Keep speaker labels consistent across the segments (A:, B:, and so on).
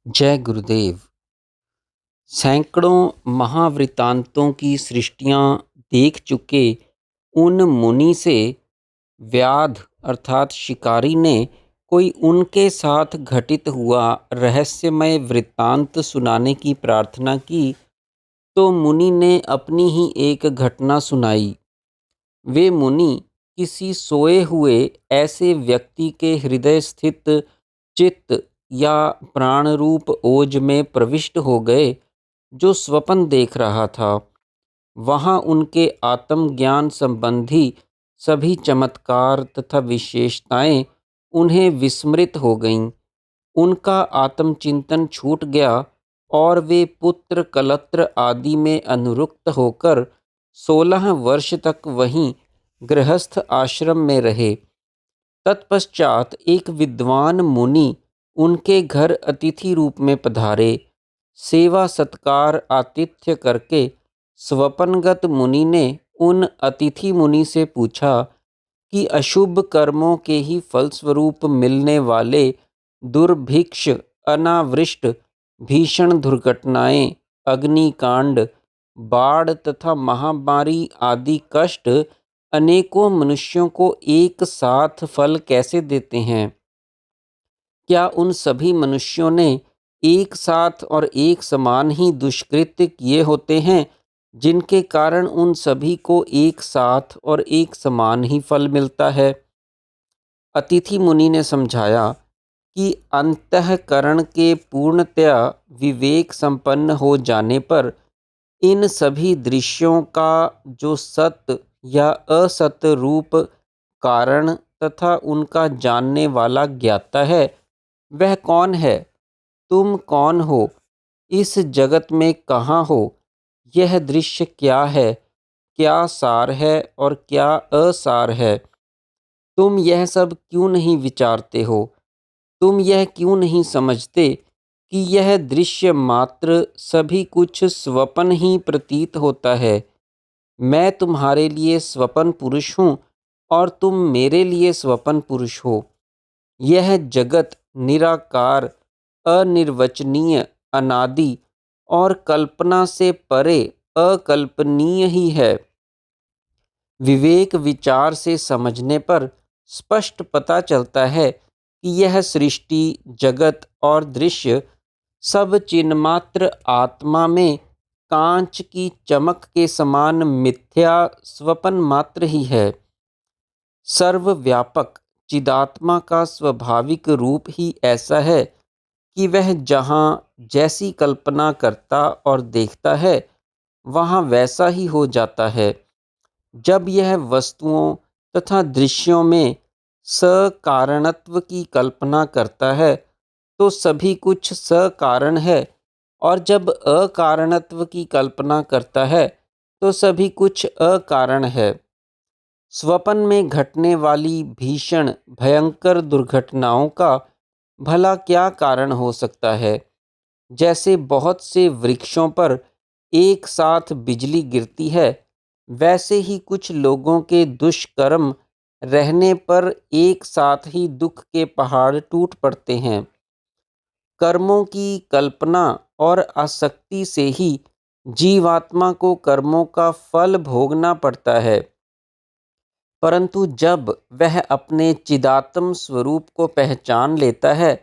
A: जय गुरुदेव। सैकड़ों महावृतांतों की सृष्टियाँ देख चुके उन मुनि से व्याध अर्थात शिकारी ने कोई उनके साथ घटित हुआ रहस्यमय वृत्तांत सुनाने की प्रार्थना की, तो मुनि ने अपनी ही एक घटना सुनाई। वे मुनि किसी सोए हुए ऐसे व्यक्ति के हृदय स्थित चित्त या प्राण रूप ओज में प्रविष्ट हो गए, जो स्वप्न देख रहा था। वहाँ उनके आत्मज्ञान संबंधी सभी चमत्कार तथा विशेषताएं उन्हें विस्मृत हो गईं। उनका आत्मचिंतन छूट गया और वे पुत्र कलत्र आदि में अनुरक्त होकर 16 वर्ष तक वहीं गृहस्थ आश्रम में रहे। तत्पश्चात एक विद्वान मुनि उनके घर अतिथि रूप में पधारे। सेवा सत्कार आतिथ्य करके स्वपनगत मुनि ने उन अतिथि मुनि से पूछा कि अशुभ कर्मों के ही फलस्वरूप मिलने वाले दुर्भिक्ष, अनावृष्ट, भीषण दुर्घटनाएं, अग्निकांड, बाढ़ तथा महामारी आदि कष्ट अनेकों मनुष्यों को एक साथ फल कैसे देते हैं? क्या उन सभी मनुष्यों ने एक साथ और एक समान ही दुष्कृत्य किए होते हैं, जिनके कारण उन सभी को एक साथ और एक समान ही फल मिलता है? अतिथि मुनि ने समझाया कि अंतःकरण के पूर्णतया विवेक संपन्न हो जाने पर इन सभी दृश्यों का जो सत्य या असत्य रूप कारण तथा उनका जानने वाला ज्ञाता है, वह कौन है? तुम कौन हो? इस जगत में कहाँ हो? यह दृश्य क्या है? क्या सार है और क्या असार है? तुम यह सब क्यों नहीं विचारते हो? तुम यह क्यों नहीं समझते कि यह दृश्य मात्र सभी कुछ स्वप्न ही प्रतीत होता है? मैं तुम्हारे लिए स्वपन पुरुष हूँ और तुम मेरे लिए स्वपन पुरुष हो। यह जगत निराकार, अनिर्वचनीय, अनादि और कल्पना से परे अकल्पनीय ही है। विवेक विचार से समझने पर स्पष्ट पता चलता है कि यह सृष्टि, जगत और दृश्य सब चिन्मात्र आत्मा में कांच की चमक के समान मिथ्या स्वपन मात्र ही है। सर्वव्यापक चिदात्मा का स्वाभाविक रूप ही ऐसा है कि वह जहाँ जैसी कल्पना करता और देखता है, वहाँ वैसा ही हो जाता है। जब यह वस्तुओं तथा दृश्यों में सकारणत्व की कल्पना करता है, तो सभी कुछ सकारण है, और जब अकारणत्व की कल्पना करता है, तो सभी कुछ अकारण है। स्वप्न में घटने वाली भीषण भयंकर दुर्घटनाओं का भला क्या कारण हो सकता है? जैसे बहुत से वृक्षों पर एक साथ बिजली गिरती है, वैसे ही कुछ लोगों के दुष्कर्म रहने पर एक साथ ही दुख के पहाड़ टूट पड़ते हैं। कर्मों की कल्पना और आसक्ति से ही जीवात्मा को कर्मों का फल भोगना पड़ता है, परंतु जब वह अपने चिदात्म स्वरूप को पहचान लेता है,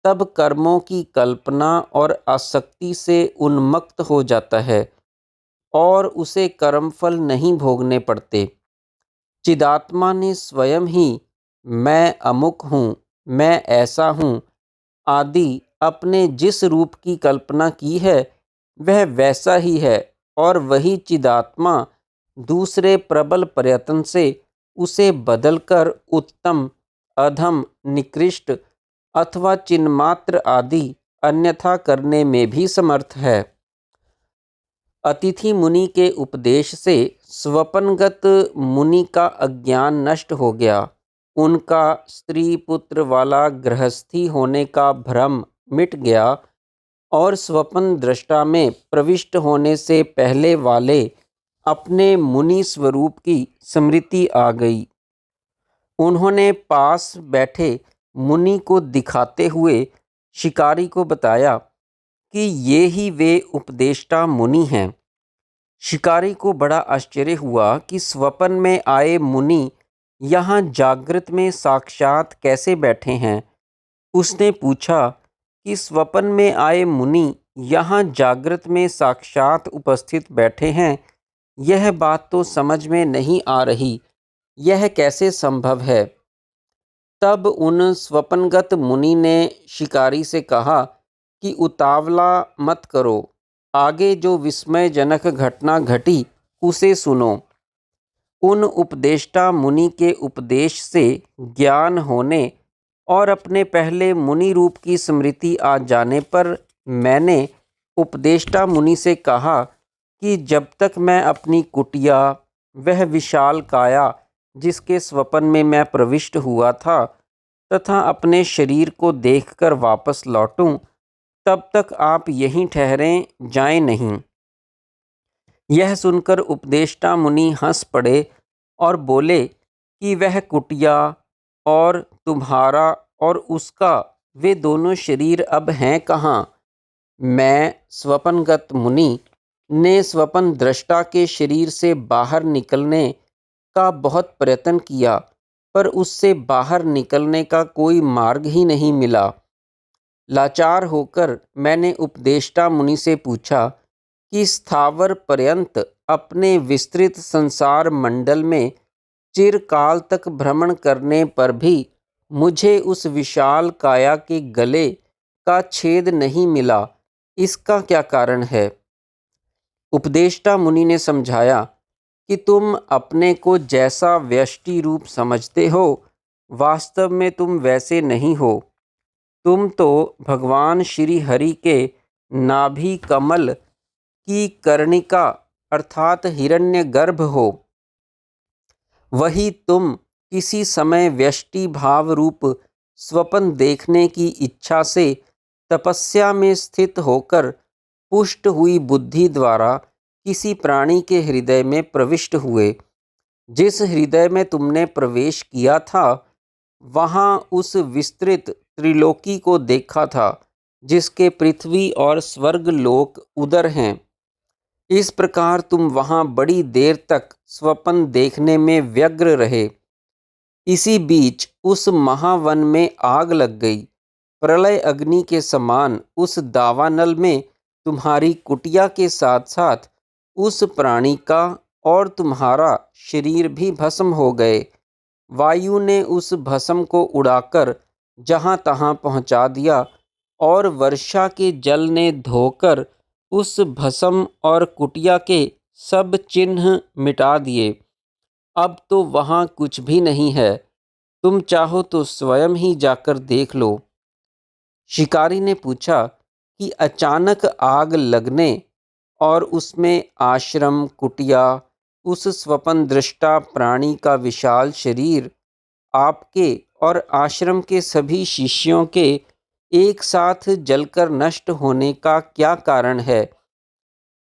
A: तब कर्मों की कल्पना और आसक्ति से उन्मुक्त हो जाता है और उसे कर्मफल नहीं भोगने पड़ते। चिदात्मा ने स्वयं ही मैं अमुक हूँ, मैं ऐसा हूँ आदि अपने जिस रूप की कल्पना की है, वह वैसा ही है, और वही चिदात्मा दूसरे प्रबल प्रयत्न से उसे बदलकर उत्तम, अधम, निकृष्ट अथवा चिन्मात्र आदि अन्यथा करने में भी समर्थ है। अतिथि मुनि के उपदेश से स्वपनगत मुनि का अज्ञान नष्ट हो गया। उनका स्त्री पुत्र वाला गृहस्थी होने का भ्रम मिट गया और स्वपन दृष्टा में प्रविष्ट होने से पहले वाले अपने मुनि स्वरूप की स्मृति आ गई। उन्होंने पास बैठे मुनि को दिखाते हुए शिकारी को बताया कि ये ही वे उपदेष्टा मुनि हैं। शिकारी को बड़ा आश्चर्य हुआ कि स्वप्न में आए मुनि यहाँ जागृत में साक्षात कैसे बैठे हैं। उसने पूछा कि स्वप्न में आए मुनि यहाँ जागृत में साक्षात उपस्थित बैठे हैं, यह बात तो समझ में नहीं आ रही, यह कैसे संभव है। तब उन स्वप्नगत मुनि ने शिकारी से कहा कि उतावला मत करो, आगे जो विस्मयजनक घटना घटी उसे सुनो। उन उपदेष्टा मुनि के उपदेश से ज्ञान होने और अपने पहले मुनि रूप की स्मृति आ जाने पर मैंने उपदेष्टा मुनि से कहा कि जब तक मैं अपनी कुटिया, वह विशाल काया जिसके स्वप्न में मैं प्रविष्ट हुआ था, तथा अपने शरीर को देखकर वापस लौटूं, तब तक आप यहीं ठहरें, जाएं नहीं। यह सुनकर उपदेष्टा मुनि हंस पड़े और बोले कि वह कुटिया और तुम्हारा और उसका वे दोनों शरीर अब हैं कहाँ। मैं स्वप्नगत मुनि ने स्वप्न दृष्टा के शरीर से बाहर निकलने का बहुत प्रयत्न किया, पर उससे बाहर निकलने का कोई मार्ग ही नहीं मिला। लाचार होकर मैंने उपदेष्टा मुनि से पूछा कि स्थावर पर्यंत अपने विस्तृत संसार मंडल में चिरकाल तक भ्रमण करने पर भी मुझे उस विशाल काया के गले का छेद नहीं मिला, इसका क्या कारण है। उपदेष्टा मुनि ने समझाया कि तुम अपने को जैसा व्यष्टि रूप समझते हो, वास्तव में तुम वैसे नहीं हो। तुम तो भगवान श्री हरि के नाभि कमल की कर्णिका अर्थात हिरण्यगर्भ हो। वही तुम किसी समय व्यष्टि भाव रूप स्वप्न देखने की इच्छा से तपस्या में स्थित होकर पुष्ट हुई बुद्धि द्वारा किसी प्राणी के हृदय में प्रविष्ट हुए। जिस हृदय में तुमने प्रवेश किया था, वहाँ उस विस्तृत त्रिलोकी को देखा था, जिसके पृथ्वी और स्वर्ग लोक उदर हैं। इस प्रकार तुम वहाँ बड़ी देर तक स्वप्न देखने में व्यग्र रहे। इसी बीच उस महावन में आग लग गई। प्रलय अग्नि के समान उस दावानल में तुम्हारी कुटिया के साथ साथ उस प्राणी का और तुम्हारा शरीर भी भस्म हो गए। वायु ने उस भस्म को उड़ाकर जहाँ तहाँ पहुँचा दिया और वर्षा के जल ने धोकर उस भस्म और कुटिया के सब चिन्ह मिटा दिए। अब तो वहाँ कुछ भी नहीं है, तुम चाहो तो स्वयं ही जाकर देख लो। शिकारी ने पूछा कि अचानक आग लगने और उसमें आश्रम, कुटिया, उस स्वप्न दृष्टा प्राणी का विशाल शरीर, आपके और आश्रम के सभी शिष्यों के एक साथ जलकर नष्ट होने का क्या कारण है।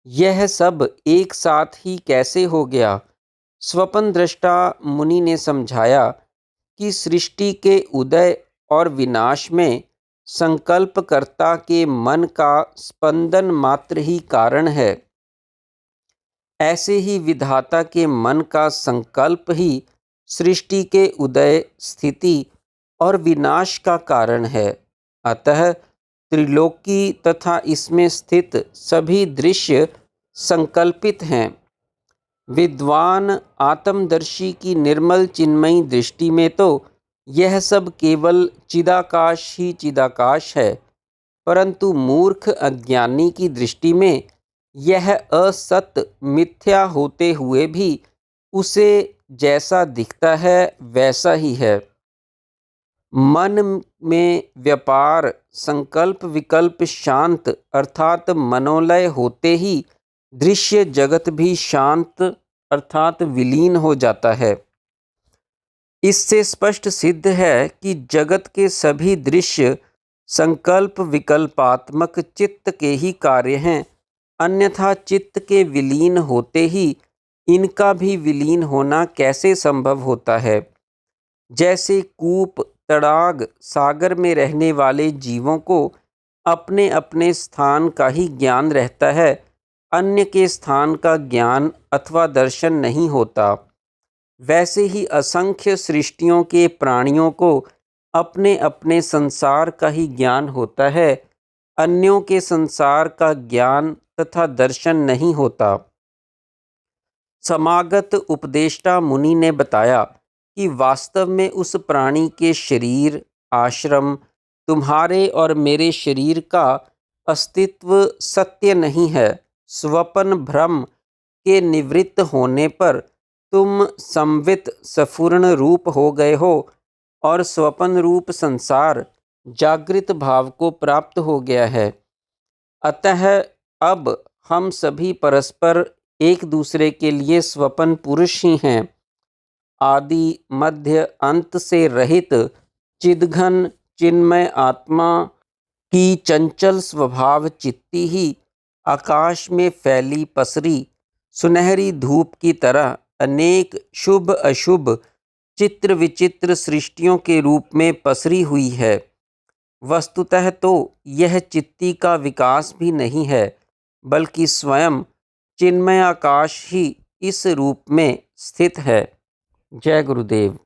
A: यह सब एक साथ ही कैसे हो गया। स्वप्न दृष्टा मुनि ने समझाया कि सृष्टि के उदय और विनाश में संकल्पकर्ता के मन का स्पंदन मात्र ही कारण है। ऐसे ही विधाता के मन का संकल्प ही सृष्टि के उदय, स्थिति और विनाश का कारण है। अतः त्रिलोकी तथा इसमें स्थित सभी दृश्य संकल्पित हैं। विद्वान आत्मदर्शी की निर्मल चिन्मयी दृष्टि में तो यह सब केवल चिदाकाश ही चिदाकाश है, परंतु मूर्ख अज्ञानी की दृष्टि में यह असत मिथ्या होते हुए भी उसे जैसा दिखता है वैसा ही है। मन में व्यापार, संकल्प, विकल्प शांत अर्थात मनोलय होते ही दृश्य जगत भी शांत अर्थात विलीन हो जाता है। इससे स्पष्ट सिद्ध है कि जगत के सभी दृश्य संकल्प विकल्पात्मक चित्त के ही कार्य हैं, अन्यथा चित्त के विलीन होते ही इनका भी विलीन होना कैसे संभव होता है। जैसे कूप, तड़ाग, सागर में रहने वाले जीवों को अपने अपने स्थान का ही ज्ञान रहता है, अन्य के स्थान का ज्ञान अथवा दर्शन नहीं होता। वैसे ही असंख्य सृष्टियों के प्राणियों को अपने अपने संसार का ही ज्ञान होता है, अन्यों के संसार का ज्ञान तथा दर्शन नहीं होता। समागत उपदेष्टा मुनि ने बताया कि वास्तव में उस प्राणी के शरीर, आश्रम, तुम्हारे और मेरे शरीर का अस्तित्व सत्य नहीं है। स्वपन भ्रम के निवृत्त होने पर तुम संवित सफूर्ण रूप हो गए हो और स्वपन रूप संसार जागृत भाव को प्राप्त हो गया है। अतः अब हम सभी परस्पर एक दूसरे के लिए स्वपन पुरुष ही हैं। आदि मध्य अंत से रहित चिद्घन चिन्मय आत्मा की चंचल स्वभाव चित्ती ही आकाश में फैली पसरी सुनहरी धूप की तरह अनेक शुभ अशुभ चित्र विचित्र सृष्टियों के रूप में पसरी हुई है। वस्तुतः तो यह चित्ती का विकास भी नहीं है, बल्कि स्वयं चिन्मय आकाश ही इस रूप में स्थित है। जय गुरुदेव।